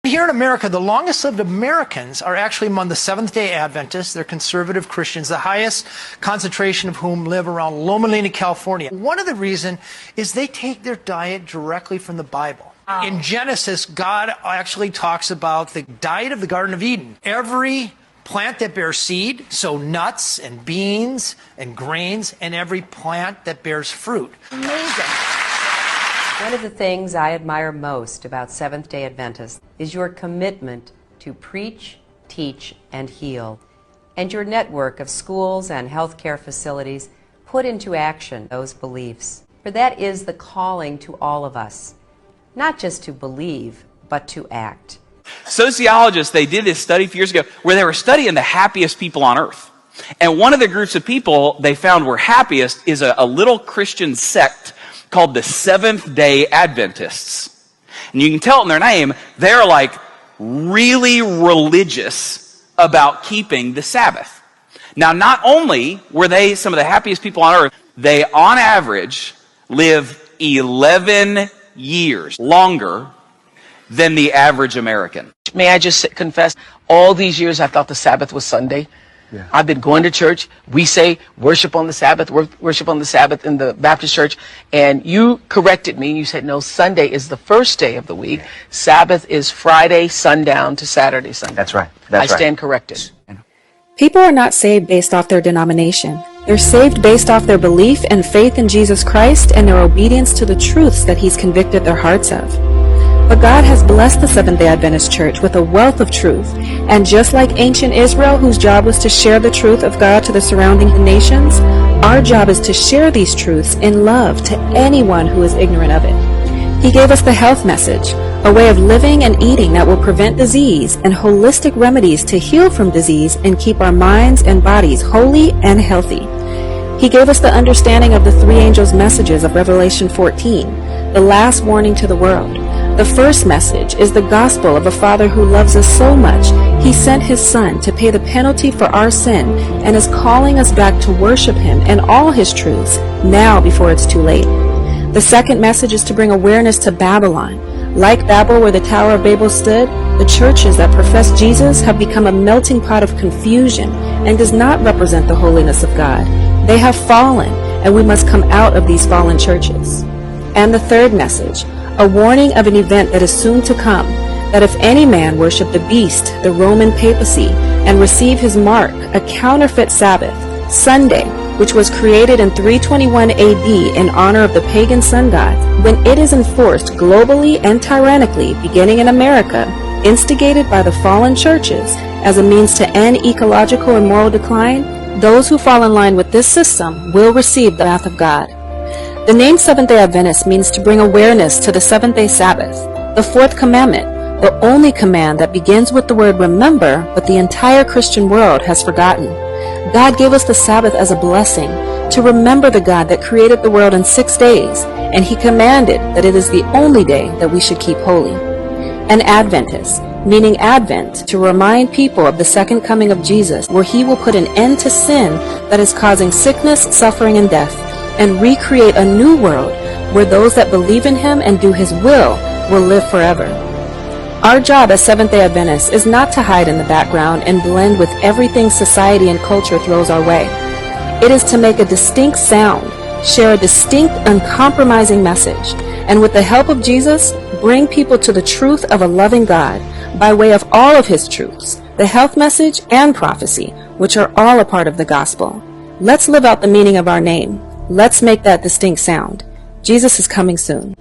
Here in America, the longest lived Americans are actually among the Seventh-day Adventists. They're conservative Christians, the highest concentration of whom live around Loma Linda, California. One of the reasons is they take their diet directly from the Bible. In Genesis, God actually talks about the diet of the Garden of Eden. Every plant that bears seed, so nuts and beans and grains, and every plant that bears fruit. Amazing. One of the things I admire most about Seventh-day Adventists is your commitment to preach, teach, and heal, and your network of schools and healthcare facilities put into action those beliefs. For that is the calling to all of us, not just to believe, but to act. Sociologists, they did this study a few years ago where they were studying the happiest people on earth. And one of the groups of people they found were happiest is a little Christian sect called the Seventh-day Adventists. And you can tell in their name, they're like really religious about keeping the Sabbath. Now, not only were they some of the happiest people on earth, they on average live 11 years longer than the average American. May I just confess, all these years I thought the Sabbath was Sunday. Yeah. I've been going to church. We say worship on the Sabbath in the Baptist church. And you corrected me. You said, no, Sunday is the first day of the week. Sabbath is Friday sundown to Saturday sundown. That's right. I stand corrected. People are not saved based off their denomination. They're saved based off their belief and faith in Jesus Christ and their obedience to the truths that He's convicted their hearts of. But God has blessed the Seventh-day Adventist Church with a wealth of truth. And just like ancient Israel, whose job was to share the truth of God to the surrounding nations, our job is to share these truths in love to anyone who is ignorant of it. He gave us the health message, a way of living and eating that will prevent disease, and holistic remedies to heal from disease and keep our minds and bodies holy and healthy. He gave us the understanding of the three angels' messages of Revelation 14, the last warning to the world. The first message is the gospel of a Father who loves us so much, He sent His Son to pay the penalty for our sin and is calling us back to worship Him and all His truths now before it's too late. The second message is to bring awareness to Babylon. Like Babel, where the Tower of Babel stood, the churches that profess Jesus have become a melting pot of confusion and does not represent the holiness of God. They have fallen, and we must come out of these fallen churches. And the third message, a warning of an event that is soon to come, that if any man worship the beast, the Roman papacy, and receive his mark, a counterfeit Sabbath, Sunday, which was created in 321 AD in honor of the pagan sun god, when it is enforced globally and tyrannically, beginning in America, instigated by the fallen churches as a means to end ecological and moral decline, those who fall in line with this system will receive the wrath of God. The name Seventh-day Adventist means to bring awareness to the seventh-day Sabbath, the fourth commandment, the only command that begins with the word remember, but the entire Christian world has forgotten. God gave us the Sabbath as a blessing to remember the God that created the world in 6 days, and He commanded that it is the only day that we should keep holy. An Adventist, meaning Advent, to remind people of the second coming of Jesus, where He will put an end to sin that is causing sickness, suffering, and death, and recreate a new world where those that believe in Him and do His will live forever. Our job as Seventh-day Adventists is not to hide in the background and blend with everything society and culture throws our way. It is to make a distinct sound, share a distinct, uncompromising message, and with the help of Jesus, bring people to the truth of a loving God by way of all of His truths, the health message and prophecy, which are all a part of the gospel. Let's live out the meaning of our name. Let's make that distinct sound. Jesus is coming soon.